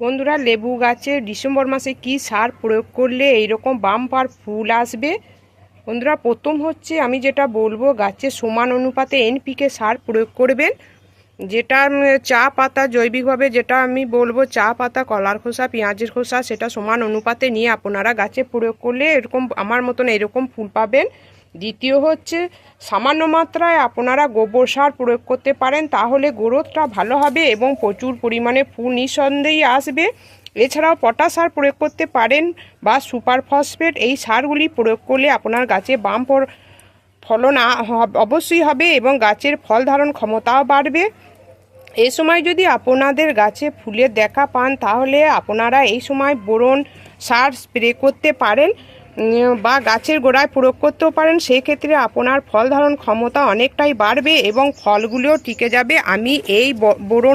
বন্ধুরা, লেবু গাছে ডিসেম্বর মাসে কি সার প্রয়োগ করলে এইরকম বাম্পার ফুল আসবে? বন্ধুরা, প্রথম হচ্ছে আমি যেটা বলবো, গাছের সমান অনুপাতে এনপিকে সার প্রয়োগ করবেন। যেটা চা পাতা জৈবিকভাবে, যেটা আমি বলবো চা পাতা, কলার খোসা, পেঁয়াজের খোসা, সেটা সমান অনুপাতে নিয়ে আপনারা গাছে প্রয়োগ করলে এরকম আমার মতন এরকম ফুল পাবেন। দ্বিতীয় হচ্ছে সামান্য মাত্রায় আপনারা গোবর সার প্রয়োগ করতে পারেন, তাহলে গ্রোথটা ভালো হবে এবং প্রচুর পরিমাণে ফুল নিঃসন্দেহে আসবে। এছাড়াও পটাশ সার প্রয়োগ করতে পারেন বা সুপার ফসফেট, এই সারগুলি প্রয়োগ করলে আপনার গাছে ফলন অবশ্যই হবে এবং গাছের ফল ধারণ ক্ষমতাও বাড়বে। এই সময় যদি আপনাদের গাছে ফুলের দেখা পান, তাহলে আপনারা এই সময় বোরন সার স্প্রে করতে পারেন বা গাছের গোড়ায় প্রয়োগ করতেও পারেন। সেই ক্ষেত্রে আপনার ফল ধারণ ক্ষমতা অনেকটাই বাড়বে এবং ফলগুলিও টিকে যাবে। আমি এই বোরন